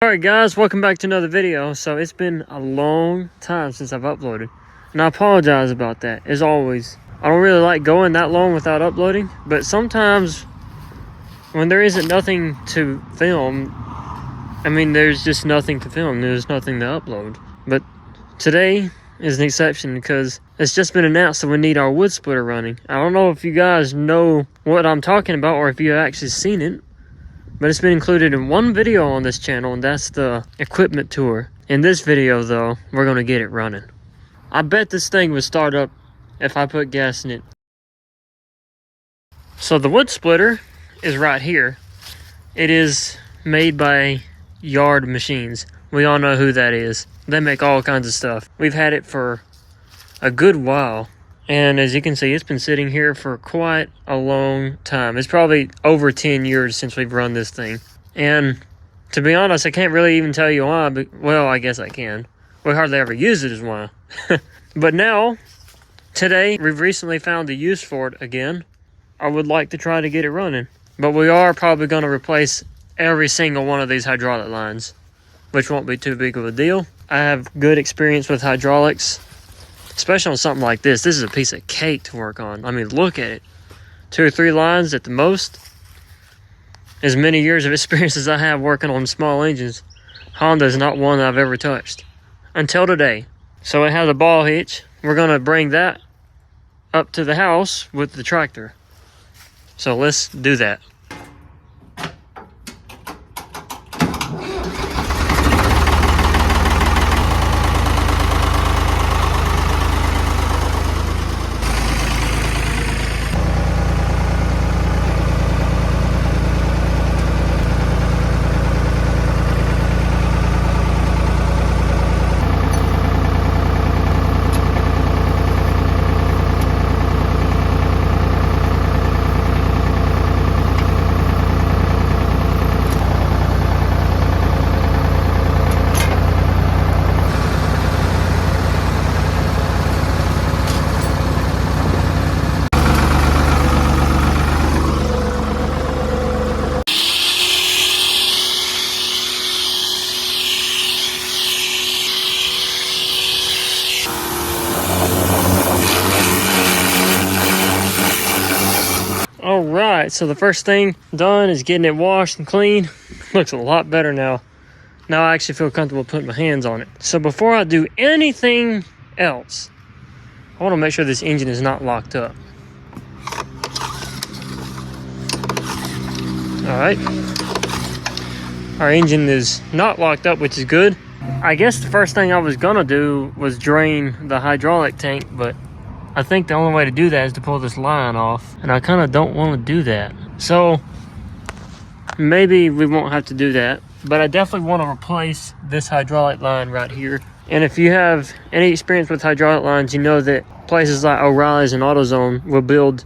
Alright guys, welcome back to another video. So it's been a long time since I've uploaded, and I apologize about that. As always, I don't really like going that long without uploading, but sometimes when there isn't nothing to film, there's just nothing to film, there's nothing to upload. But today is an exception because it's just been announced that we need our wood splitter running. I don't know if you guys know what I'm talking about or if you've actually seen it, but it's been included in one video on this channel, and that's the equipment tour. In this video though, we're gonna get it running. I bet this thing would start up if I put gas in it. So the wood splitter is right here. It is made by Yard Machines. We all know who that is. They make all kinds of stuff. We've had it for a good while. And as you can see, it's been sitting here for quite a long time. It's probably over 10 years since we've run this thing. And to be honest, I can't really even tell you why, but, well, I guess I can. We hardly ever use it is why. But now, today, we've recently found a use for it again. I would like to try to get it running. But we are probably going to replace every single one of these hydraulic lines, which won't be too big of a deal. I have good experience with hydraulics, especially on something like this. This is a piece of cake to work on. I mean, look at it. 2 or 3 lines at the most. As many years of experience as I have working on small engines, Honda's not one I've ever touched. Until today. So it has a ball hitch. We're going to bring that up to the house with the tractor. So let's do that. Alright, so the first thing done is getting it washed and clean. Looks a lot better now. Now I actually feel comfortable putting my hands on it. So before I do anything else, I want to make sure this engine is not locked up. Alright. Our engine is not locked up, which is good. I guess the first thing I was gonna do was drain the hydraulic tank, but I think the only way to do that is to pull this line off, and I kind of don't want to do that. So maybe we won't have to do that, but I definitely want to replace this hydraulic line right here. And if you have any experience with hydraulic lines, you know that places like O'Reilly's and AutoZone will build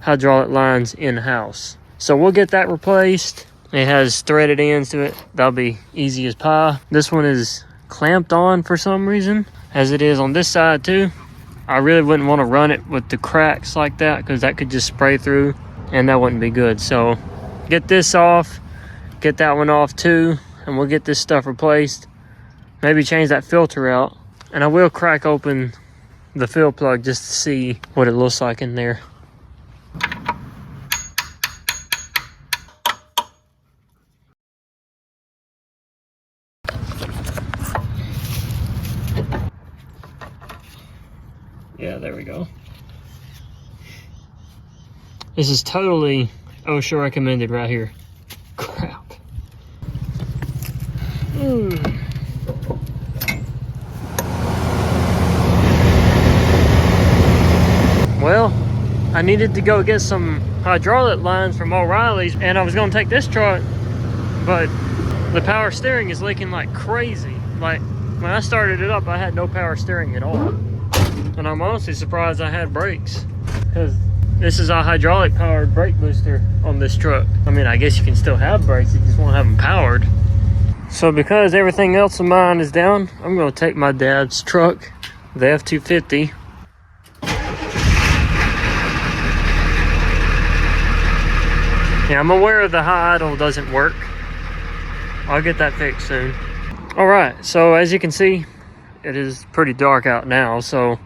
hydraulic lines in-house. So we'll get that replaced. It has threaded ends to it. That'll be easy as pie. This one is clamped on for some reason, as it is on this side too. I really wouldn't want to run it with the cracks like that because that could just spray through and that wouldn't be good. So get this off, get that one off too, and we'll get this stuff replaced. Maybe change that filter out, and I will crack open the fill plug just to see what it looks like in there. Yeah, there we go. This is totally OSHA recommended right here. Crap. Well, I needed to go get some hydraulic lines from O'Reilly's, and I was gonna take this truck, but the power steering is leaking like crazy. Like, when I started it up, I had no power steering at all. And I'm honestly surprised I had brakes, because this is a hydraulic powered brake booster on this truck. I guess you can still have brakes, you just won't have them powered. So because everything else of mine is down, I'm going to take my dad's truck, the F-250. Yeah, I'm aware the high idle doesn't work. I'll get that fixed soon. All right, so as you can see, it is pretty dark out now, so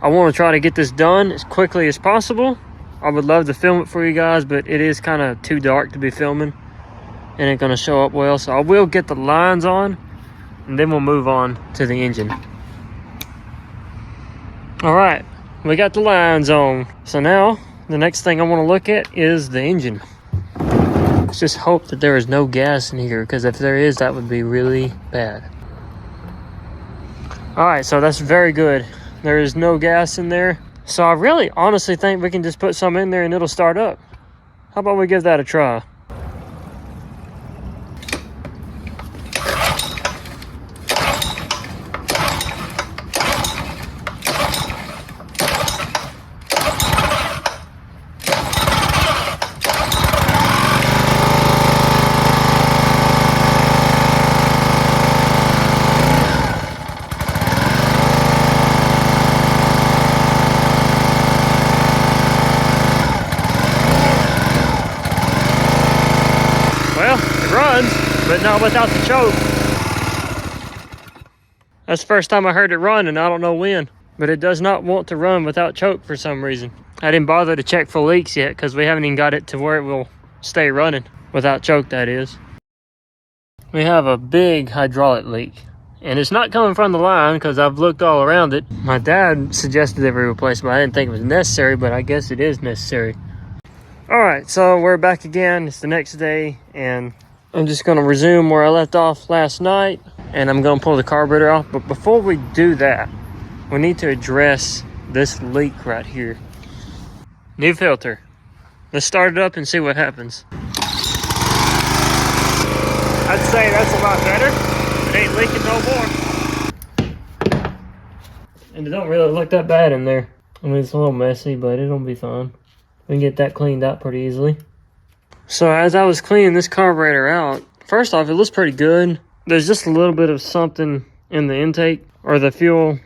I want to try to get this done as quickly as possible. I would love to film it for you guys, but it is kind of too dark to be filming. It ain't gonna show up well, so I will get the lines on, and then we'll move on to the engine. All right, we got the lines on. So now, the next thing I want to look at is the engine. Let's just hope that there is no gas in here, because if there is, that would be really bad. All right, so that's very good. There is no gas in there. So I really honestly think we can just put some in there and it'll start up. How about we give that a try? Well, it runs, but not without the choke. That's the first time I heard it run, and I don't know when. But it does not want to run without choke for some reason. I didn't bother to check for leaks yet, because we haven't even got it to where it will stay running. Without choke, that is. We have a big hydraulic leak. And it's not coming from the line, because I've looked all around it. My dad suggested every replacement. I didn't think it was necessary, but I guess it is necessary. Alright, so we're back again. It's the next day, and I'm just going to resume where I left off last night, and I'm going to pull the carburetor off. But before we do that, we need to address this leak right here. New filter. Let's start it up and see what happens. I'd say that's a lot better. It ain't leaking no more. And it don't really look that bad in there. I mean, it's a little messy, but it'll be fine. We can get that cleaned out pretty easily. So as I was cleaning this carburetor out, first off, it looks pretty good. There's just a little bit of something in the intake or the fuel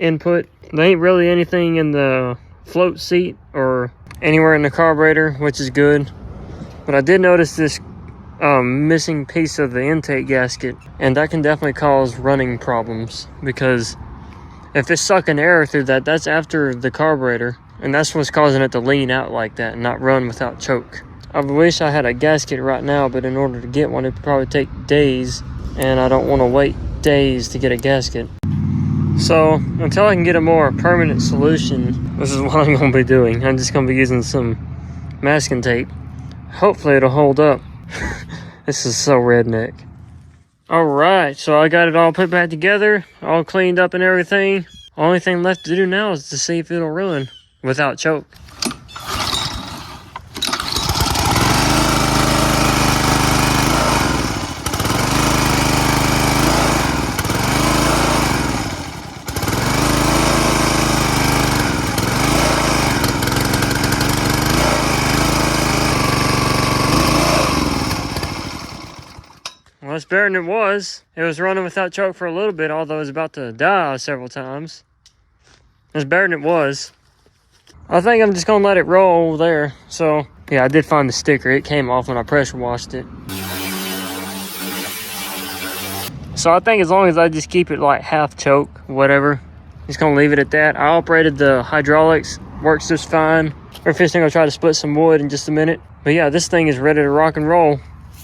input. There ain't really anything in the float seat or anywhere in the carburetor, which is good. But I did notice this missing piece of the intake gasket, and that can definitely cause running problems, because if it's sucking air through that, that's after the carburetor. And that's what's causing it to lean out like that and not run without choke. I wish I had a gasket right now, but in order to get one, it'd probably take days. And I don't want to wait days to get a gasket. So, until I can get a more permanent solution, this is what I'm going to be doing. I'm just going to be using some masking tape. Hopefully it'll hold up. This is so redneck. Alright, so I got it all put back together, all cleaned up and everything. Only thing left to do now is to see if it'll run without choke. Well, it's better than it was. It was running without choke for a little bit, although it was about to die several times. It's better than it was. I think I'm just gonna let it roll there. So yeah, I did find the sticker. It came off when I pressure washed it. So I think as long as I just keep it like half choke, whatever, just gonna leave it at that. I operated the hydraulics, works just fine. We're fixing to go try to split some wood in just a minute. But yeah, this thing is ready to rock and roll,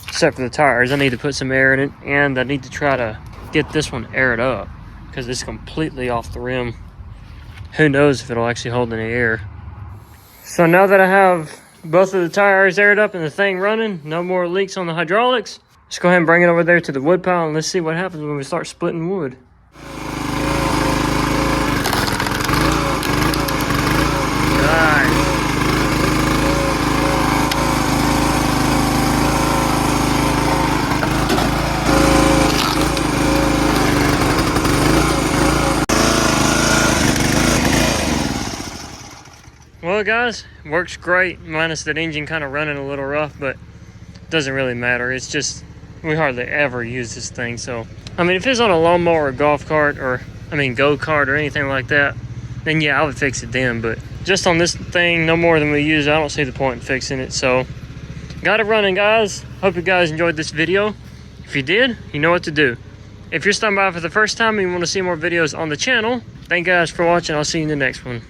except for the tires. I need to put some air in it, and I need to try to get this one aired up because it's completely off the rim. Who knows if it'll actually hold any air. So now that I have both of the tires aired up and the thing running, no more leaks on the hydraulics, let's go ahead and bring it over there to the wood pile and let's see what happens when we start splitting wood. Nice. Well guys, works great, minus that engine kind of running a little rough, but it doesn't really matter. It's just, we hardly ever use this thing. So, I mean, if it's on a lawnmower or golf cart, or, I mean, go-kart or anything like that, then yeah, I would fix it then. But just on this thing, no more than we use, I don't see the point in fixing it. So, got it running, guys. Hope you guys enjoyed this video. If If you did, you know what to do. If you're stopping by for the first time and you want to see more videos on the channel, thank you guys for watching. I'll see you in the next one.